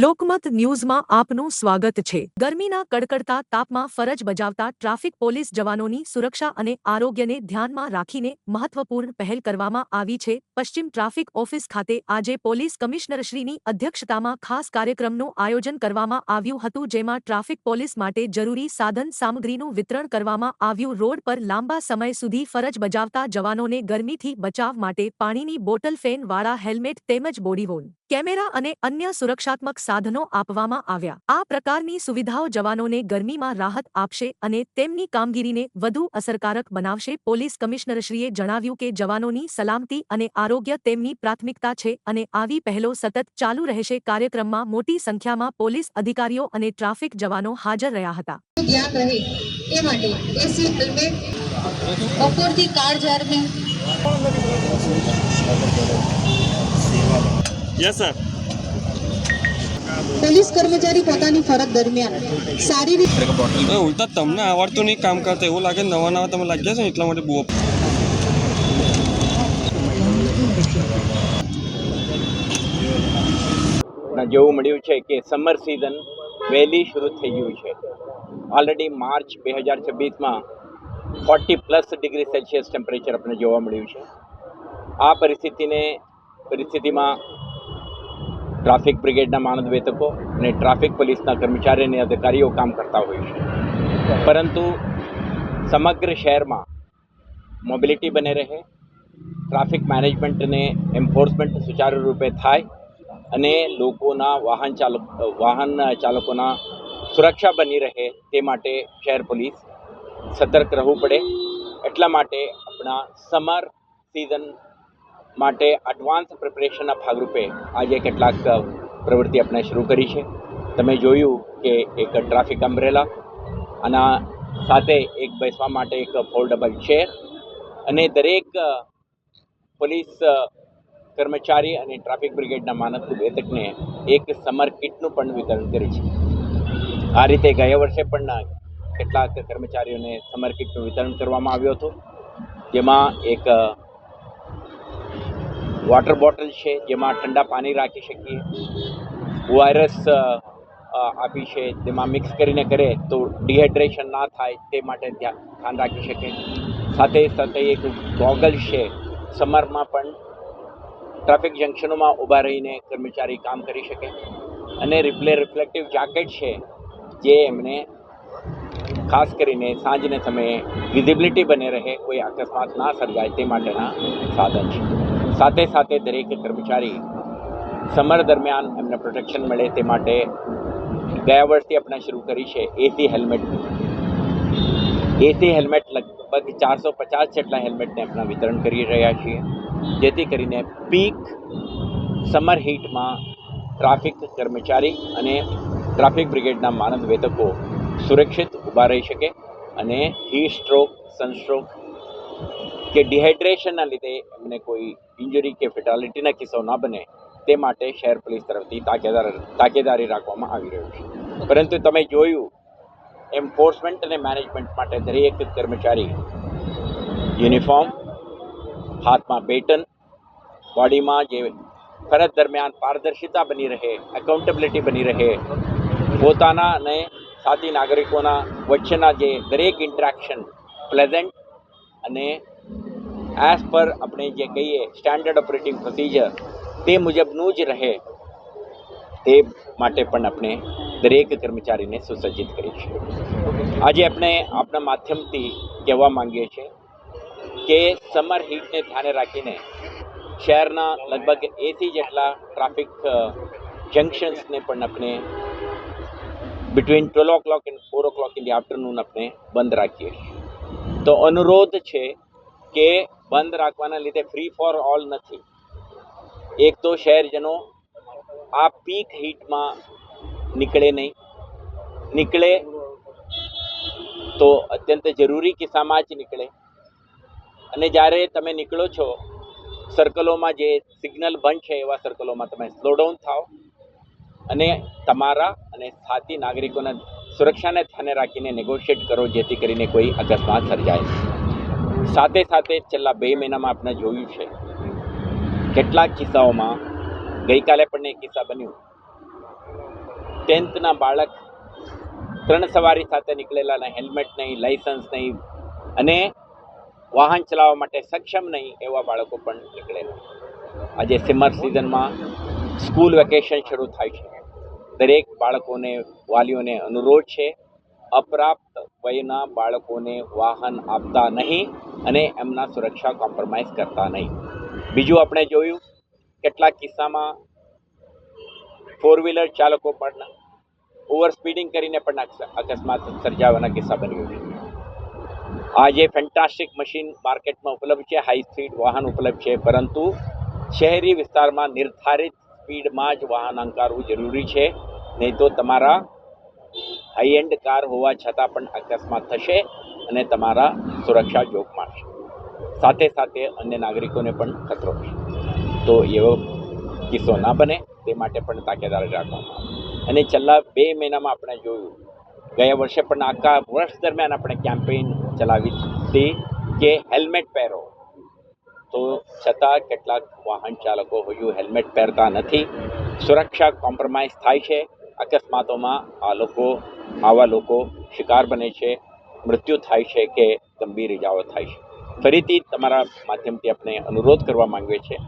લોકમત ન્યૂઝમાં આપનું સ્વાગત છે। ગરમીના કડકડતા તાપમાં ફરજ બજાવતા ટ્રાફિક પોલીસ જવાનોની સુરક્ષા અને આરોગ્યને ધ્યાનમાં રાખીને મહત્વપૂર્ણ પહેલ કરવામાં આવી છે। પશ્ચિમ ટ્રાફિક ઓફિસ ખાતે આજે પોલીસ કમિશનરશ્રીની અધ્યક્ષતામાં ખાસ કાર્યક્રમનું આયોજન કરવામાં આવ્યું હતું, જેમાં ટ્રાફિક પોલીસ માટે જરૂરી સાધન સામગ્રીનું વિતરણ કરવામાં આવ્યું। રોડ પર લાંબા સમય સુધી ફરજ બજાવતા જવાનોને ગરમીથી બચાવ માટે પાણીની બોટલ, ફેન-વાળા હેલ્મેટ તેમજ બોડીવોર્ન કેમેરા અને અન્ય સુરક્ષાત્મક સાધનો આપવામાં આવ્યા। આ પ્રકારની સુવિધાઓ જવાનોને ગરમીમાં રાહત આપશે અને તેમની કામગીરીને વધુ અસરકારક બનાવશે। પોલીસ કમિશનરશ્રીએ જણાવ્યું કે જવાનોની સલામતી અને આરોગ્ય તેમની પ્રાથમિકતા છે અને આવી પહેલો સતત ચાલુ રહેશે। કાર્યક્રમમાં મોટી સંખ્યામાં પોલીસ અધિકારીઓ અને ટ્રાફિક જવાનો હાજર રહ્યા હતા। ધ્યાન રહે એ માટે એસી હેલ્મેટ બપોરથી કાર જાહેર यस सर। પોલીસ કર્મચારી પોતાની ફરજ દરમિયાન શારીરિક ઉલટા તમને આવડતું નહીં કામ કરતા એવું લાગે, નવા નવા તમે લાગ્યા છો એટલા માટે બહુ જેવું મળ્યું છે કે સમર સિઝન વહેલી શરૂ થઈ ગયું છે। ઓલરેડી માર્ચ 2026માં 40+ ડિગ્રી સેલ્સિયસ ટેમ્પરેચર આપણે જોવા મળ્યું છે। આ પરિસ્થિતિમાં ટ્રાફિક બ્રિગેડના મહાનિદેશકો અને ટ્રાફિક પોલીસના કર્મચારી અને અધિકારીઓ કામ કરતા હોય છે, પરંતુ સમગ્ર શહેરમાં મોબિલિટી બને રહે, ટ્રાફિક મેનેજમેન્ટ અને એન્ફોર્સમેન્ટ સુચારુ રૂપે થાય અને લોકોના વાહન ચાલકોના સુરક્ષા બની રહે તે માટે શહેર પોલીસ સતર્ક રહેવું પડે। એટલા માટે આપણા સમર સિઝન માટે એડવાન્સ પ્રિપરેશનના ભાગરૂપે આજે કેટલાક પ્રવૃત્તિ આપણે શરૂ કરી છે। તમે જોયું કે એક ટ્રાફિક અમ્બ્રેલા, આના સાથે એક બેસવા માટે એક ફોલ્ડેબલ ચેર અને દરેક પોલીસ કર્મચારી અને ટ્રાફિક બ્રિગેડના મહાનિદેશકને એક સમર કિટનું પણ વિતરણ કર્યું છે। આ રીતે ગયા વર્ષે પણ કેટલાક કર્મચારીઓને સમર કિટનું વિતરણ કરવામાં આવ્યું હતું, જેમાં એક વોટર બોટલ છે જેમાં ઠંડા પાણી રાખી શકીએ, ORS આપી છે તેમાં મિક્સ કરીને કરે તો ડિહાઇડ્રેશન ના થાય તે માટે ધ્યાન રાખી શકે। સાથે સાથે એક ગોગલ છે, સમરમાં પણ ટ્રાફિક જંકશનોમાં ઊભા રહીને કર્મચારી કામ કરી શકે, અને રિફ્લેક્ટિવ જેકેટ છે જે એમને ખાસ કરીને સાંજના સમયે વિઝિબિલિટી બને રહે, કોઈ અકસ્માત ના સર્જાય તે માટેના સાધન છે। સાથે સાથે દરેક કર્મચારી સમર દરમિયાન એમને પ્રોટેક્શન મળે તે માટે ગયા વર્ષથી આપણે શરૂ કરી છે એસી હેલ્મેટ લગભગ 450 જેટલા હેલ્મેટને આપણે વિતરણ કરી રહ્યા છીએ, જેથી કરીને પીક સમર હીટમાં ટ્રાફિક કર્મચારી અને ટ્રાફિક બ્રિગેડના મહાનિદેશકો સુરક્ષિત ઊભા રહી શકે અને હીટ સ્ટ્રોક, સનસ્ટ્રોક કે ડિહાઇડ્રેશનના લીધે એમને કોઈ ઇન્જરી કે ફેટાલિટીના કિસ્સાઓ ના બને તે માટે શહેર પોલીસ તરફથી તાકેદારી રાખવામાં આવી રહ્યું છે। પરંતુ તમે જોયું એન્ફોર્સમેન્ટ અને મેનેજમેન્ટ માટે દરેક કર્મચારી યુનિફોર્મ, હાથમાં બેટન, બોડીમાં જે ફરજ દરમિયાન પારદર્શિતા બની રહે, એકાઉન્ટેબિલિટી બની રહે, પોતાના અને સાથી નાગરિકોના વચ્ચેના જે દરેક ઇન્ટરેક્શન પ્લેઝન્ટ અને એઝ પર આપણે જે કહીએ સ્ટાન્ડર્ડ ઓપરેટિંગ પ્રોસિજર તે મુજબનું જ રહે તે માટે પણ આપણે દરેક કર્મચારીને સુસજ્જિત કરી છે। આજે આપણે આપણા માધ્યમથી કહેવા માંગીએ છીએ કે સમર હીટને ધ્યાને રાખીને શહેરના લગભગ 80 જેટલા ટ્રાફિક જંકશન્સને પણ આપણે between 12 o'clock and 4 o'clock in the afternoon આપણે બંધ રાખીએ છીએ। તો અનુરોધ છે કે બંધ રાખવાના લીધે ફ્રી ફોર ઓલ નથી। એક તો શહેરજનો આ પીક હીટમાં નીકળે તો અત્યંત જરૂરી કિસ્સામાં જ નીકળે, અને જ્યારે તમે નીકળો છો સર્કલોમાં જે સિગ્નલ બંધ છે એવા સર્કલોમાં તમે સ્લો ડાઉન થાઓ અને તમારા અને સાથી નાગરિકોના સુરક્ષાને ધ્યાને રાખીને નેગોશિએટ કરો, જેથી કરીને કોઈ અકસ્માત સર્જાય। સાથે સાથે છેલ્લા 2 મહિનામાં આપણે જોયું છે કેટલાક કિસ્સાઓમાં, ગઈકાલે પણ એક કિસ્સા બન્યું 10th ના બાળક 3 સવારી સાથે નીકળેલાને હેલ્મેટ નહીં, લાયસન્સ નહીં અને વાહન ચલાવવા માટે સક્ષમ નહીં એવા બાળકો પણ નીકળેલા. આજે સમર સિઝનમાં સ્કૂલ વેકેશન શરૂ થાય છે. દરેક બાળકોને, વાલીઓને અનુરોધ છે, અપ્રાપ્ત વયના બાળકોને વાહન આપતા નહીં અને એમના સુરક્ષા કોમ્પ્રોમાઇઝ કરતા નહીં. બીજું આપણે જોયું કેટલાક કિસ્સામાં 4-વ્હીલર ચાલકો પણ ઓવર સ્પીડિંગ કરીને પણ અકસ્માત સર્જાવાના કિસ્સા બન્યો છે. આજે ફેન્ટાસ્ટિક મશીન માર્કેટમાં ઉપલબ્ધ છે, હાઈ સ્પીડ વાહન ઉપલબ્ધ છે, પરંતુ શહેરી વિસ્તારમાં નિર્ધારિત સ્પીડમાં જ વાહન હંકારવું જરૂરી છે, નહીં તો તમારા હાઈ એન્ડ કાર હોવા છતાં પણ અકસ્માત થશે અને તમારા સુરક્ષા જોખમાશે. સાથે સાથે અન્ય નાગરિકોને પણ ખતરો છે. તો એવો કિસ્સો ના બને તે માટે પણ તાકેદારી રાખવામાં આવે. અને છેલ્લા 2 મહિનામાં આપણે જોયું, ગયા વર્ષે પણ આખા વર્ષ દરમિયાન આપણે કેમ્પેઇન ચલાવી હતી કે હેલ્મેટ પહેરો, તો છતાં કેટલાક વાહન ચાલકો હજુ હેલ્મેટ પહેરતા નથી. સુરક્ષા કોમ્પ્રોમાઇઝ થાય છે. અકસ્માતોમાં આવા લોકો શિકાર બને છે, મૃત્યુ થાય છે કે ગંભીર ઇજાઓ થાય છે. ફરીથી તમારા માધ્યમથી આપણે અનુરોધ કરવા માંગીએ છીએ,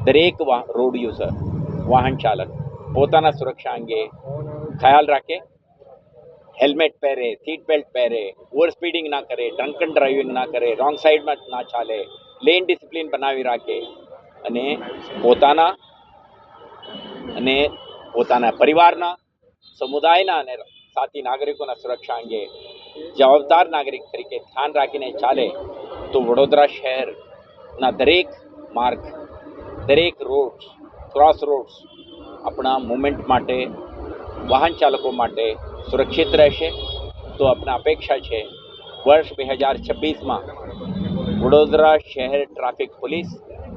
દરેક રોડ યુઝર, વાહન ચાલક પોતાના સુરક્ષા અંગે ખ્યાલ રાખે, હેલ્મેટ પહેરે, સીટ બેલ્ટ પહેરે, ઓવર સ્પીડિંગ ના કરે, ડ્રંકન ડ્રાઇવિંગ ના કરે, રોંગ સાઈડમાં ના ચાલે, લેન ડિસિપ્લિન બનાવી રાખે અને પોતાના પરિવારના, સમુદાયના અને સાથી નાગરિકોના સુરક્ષા અંગે જવાબદાર નાગરિક તરીકે ધ્યાન રાખીને ચાલે તો વડોદરા શહેરના દરેક માર્ગ, દરેક રોડ્સ, ક્રોસ રોડ્સ આપણા મુવમેન્ટ માટે, વાહન ચાલકો માટે સુરક્ષિત રહેશે. તો આપણા અપેક્ષા છે વર્ષ 2026માં વડોદરા શહેર ટ્રાફિક પોલીસ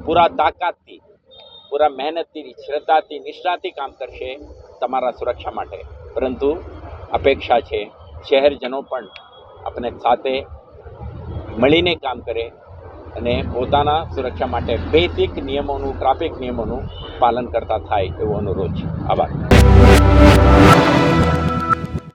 પૂરા તાકાતથી, પૂરા મહેનતથી, શ્રદ્ધાથી, નિષ્ઠાથી કામ કરશે તમારા સુરક્ષા માટે. પરંતુ અપેક્ષા છે શહેરજનો પણ આપણે સાથે મળીને કામ કરે અને પોતાના સુરક્ષા માટે બેસિક નિયમોનું, ટ્રાફિક નિયમોનું પાલન કરતા થાય એવો અનુરોધ છે. આભાર.